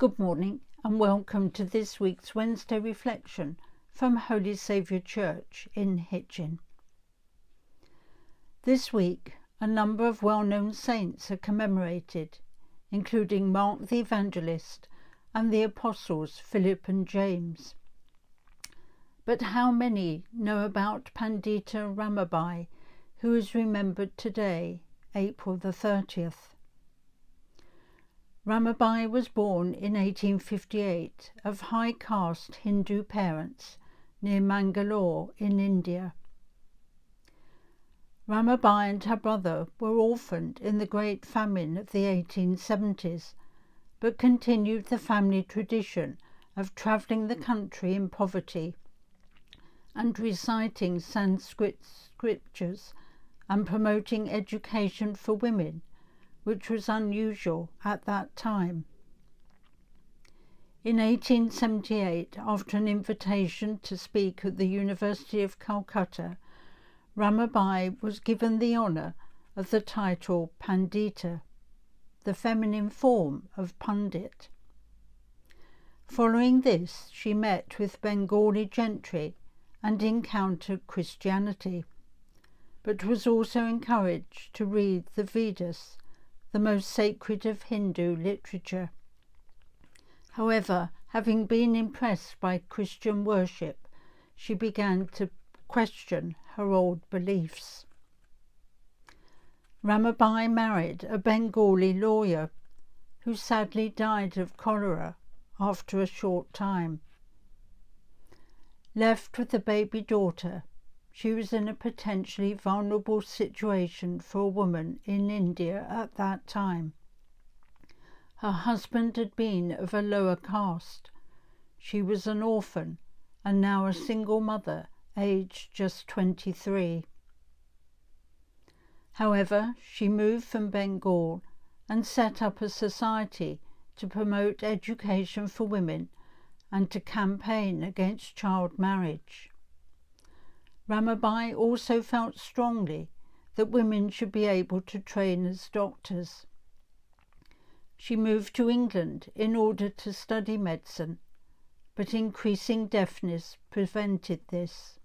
Good morning and welcome to this week's Wednesday reflection from Holy Saviour Church in Hitchin. This week, a number of well-known saints are commemorated, including Mark the Evangelist and the Apostles Philip and James. But how many know about Pandita Ramabai, who is remembered today, April the 30th? Ramabai was born in 1858 of high-caste Hindu parents near Mangalore in India. Ramabai and her brother were orphaned in the Great Famine of the 1870s, but continued the family tradition of travelling the country in poverty and reciting Sanskrit scriptures and promoting education for women, which was unusual at that time. In 1878, after an invitation to speak at the University of Calcutta, Ramabai was given the honour of the title Pandita, the feminine form of Pandit. Following this, she met with Bengali gentry and encountered Christianity, but was also encouraged to read the Vedas, the most sacred of Hindu literature. However, having been impressed by Christian worship, she began to question her old beliefs. Ramabai married a Bengali lawyer who sadly died of cholera after a short time. Left with a baby daughter, she was in a potentially vulnerable situation for a woman in India at that time. Her husband had been of a lower caste. She was an orphan and now a single mother, aged just 23. However, she moved from Bengal and set up a society to promote education for women and to campaign against child marriage. Ramabai also felt strongly that women should be able to train as doctors. She moved to England in order to study medicine, but increasing deafness prevented this.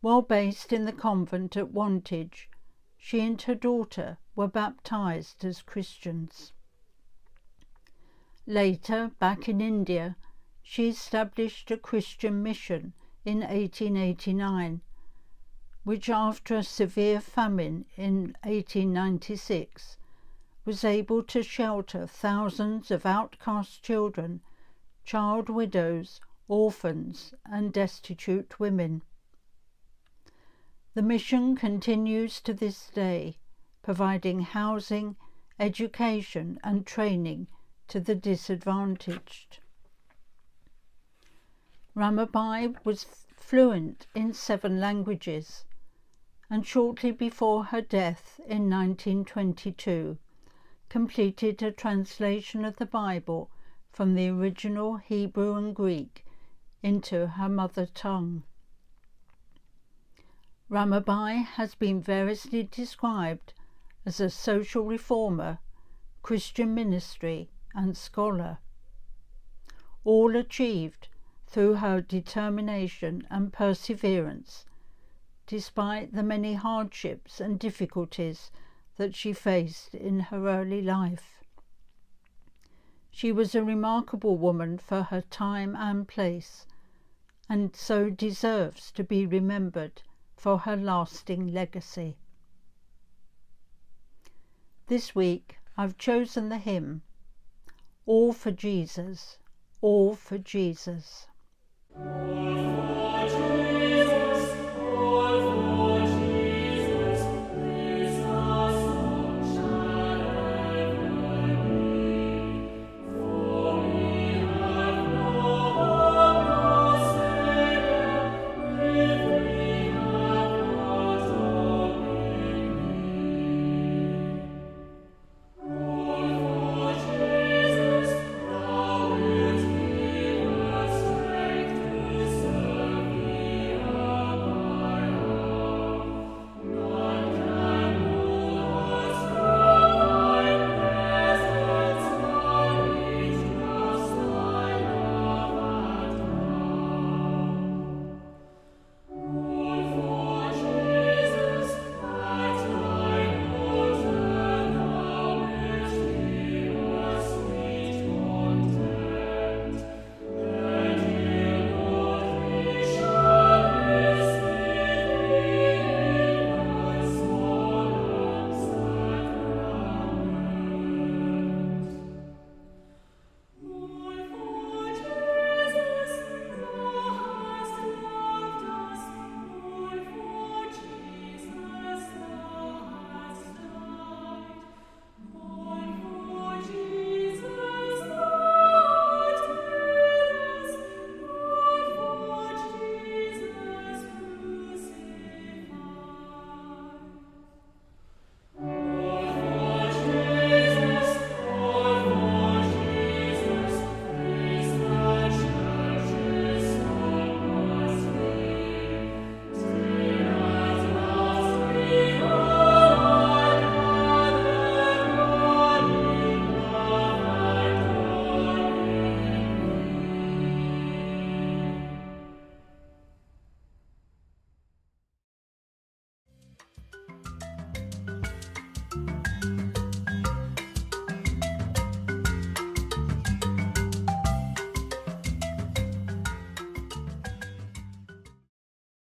While based in the convent at Wantage, she and her daughter were baptized as Christians. Later, back in India, she established a Christian mission in 1889, which after a severe famine in 1896 was able to shelter thousands of outcast children, child widows, orphans and destitute women. The mission continues to this day, providing housing, education and training to the disadvantaged. Ramabai was fluent in 7 languages, and shortly before her death in 1922 completed a translation of the Bible from the original Hebrew and Greek into her mother tongue. Ramabai has been variously described as a social reformer, Christian ministry and scholar, all achieved through her determination and perseverance, despite the many hardships and difficulties that she faced in her early life. She was a remarkable woman for her time and place, and so deserves to be remembered for her lasting legacy. This week I've chosen the hymn, All for Jesus, All for Jesus. All for